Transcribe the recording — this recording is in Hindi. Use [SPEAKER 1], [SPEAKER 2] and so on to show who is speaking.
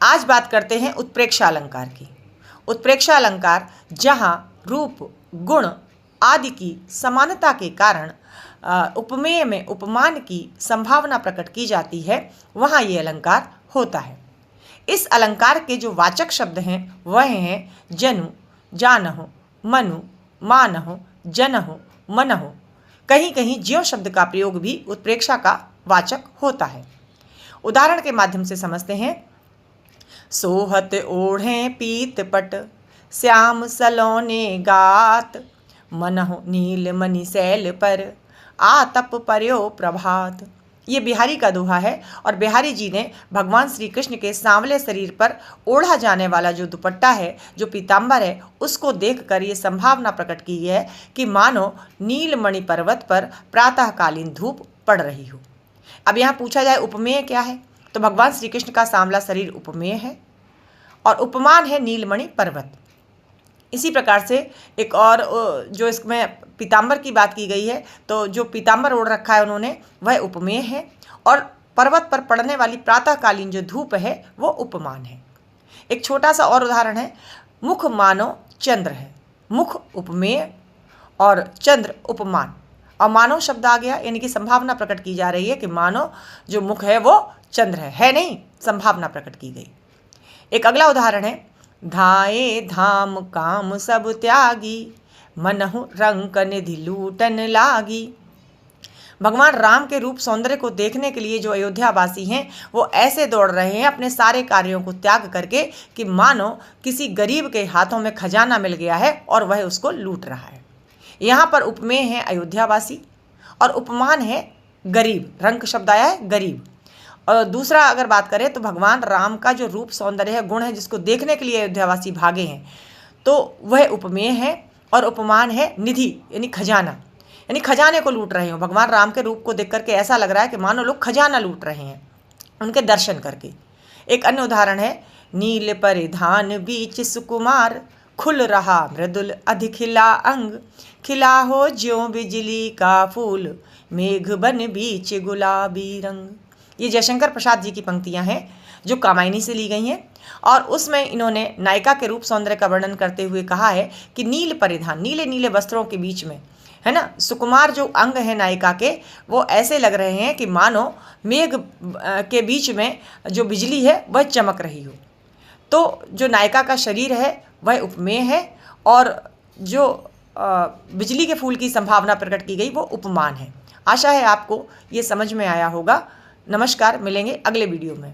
[SPEAKER 1] आज बात करते हैं उत्प्रेक्षा अलंकार की। उत्प्रेक्षा अलंकार जहाँ रूप, गुण आदि की समानता के कारण उपमेय में उपमान की संभावना प्रकट की जाती है, वहाँ ये अलंकार होता है। इस अलंकार के जो वाचक शब्द हैं वह हैं जनु, जानहु, मनु, मानहु, जनहु, मनहु। कहीं कहीं ज्यों शब्द का प्रयोग भी उत्प्रेक्षा का वाचक होता है। उदाहरण के माध्यम से समझते हैं। सोहत ओढ़े पीत पट, श्याम सलोने गात, मनहु नील मणि शैल पर, आतप पर्यो प्रभात। ये बिहारी का दोहा है और बिहारी जी ने भगवान श्री कृष्ण के सांवले शरीर पर ओढ़ा जाने वाला जो दुपट्टा है, जो पीताम्बर है, उसको देखकर ये संभावना प्रकट की है कि मानो नीलमणि पर्वत पर प्रातःकालीन धूप पड़ रही हो। अब यहाँ पूछा जाए उपमेय क्या है, तो भगवान श्री कृष्ण का सांवला शरीर उपमेय है और उपमान है नीलमणि पर्वत। इसी प्रकार से एक और जो इसमें पीताम्बर की बात की गई है, तो जो पीताम्बर ओढ़ रखा है उन्होंने वह उपमेय है और पर्वत पर पड़ने वाली प्रातःकालीन जो धूप है वो उपमान है। एक छोटा सा और उदाहरण है। मुख मानो चंद्र है, मुख उपमेय और चंद्र उपमान। और मानो शब्द आ गया, यानी कि संभावना प्रकट की जा रही है कि मानो जो मुख है वो चंद्र है नहीं, संभावना प्रकट की गई। एक अगला उदाहरण है। धाये धाम काम सब त्यागी, मनहु रंक निधि लूटन लागी। भगवान राम के रूप सौंदर्य को देखने के लिए जो अयोध्यावासी हैं वो ऐसे दौड़ रहे हैं अपने सारे कार्यों को त्याग करके कि मानो किसी गरीब के हाथों में खजाना मिल गया है और वह उसको लूट रहा है। यहाँ पर उपमेय है अयोध्यावासी और उपमान है गरीब। रंक शब्द आया है गरीब। और दूसरा अगर बात करें तो भगवान राम का जो रूप सौंदर्य है, गुण है, जिसको देखने के लिए अयोध्यावासी भागे हैं, तो वह उपमेय है और उपमान है निधि, यानी खजाना, यानी खजाने को लूट रहे हो। भगवान राम के रूप को देख करके ऐसा लग रहा है कि मानो लोग खजाना लूट रहे हैं उनके दर्शन करके। एक अन्य उदाहरण है। नील परिधान बीच सुकुमार, खुल रहा मृदुल अधि खिला अंग, खिला हो ज्यों बिजली का फूल, मेघ बन बीच गुलाबी रंग। ये जयशंकर प्रसाद जी की पंक्तियां हैं जो कामायनी से ली गई हैं और उसमें इन्होंने नायिका के रूप सौंदर्य का वर्णन करते हुए कहा है कि नील परिधान, नीले नीले वस्त्रों के बीच में, है ना, सुकुमार जो अंग है नायिका के, वो ऐसे लग रहे हैं कि मानो मेघ के बीच में जो बिजली है वह चमक रही हो। तो जो नायिका का शरीर है वह उपमेय है और जो बिजली के फूल की संभावना प्रकट की गई वो उपमान है। आशा है आपको ये समझ में आया होगा। नमस्कार, मिलेंगे अगले वीडियो में।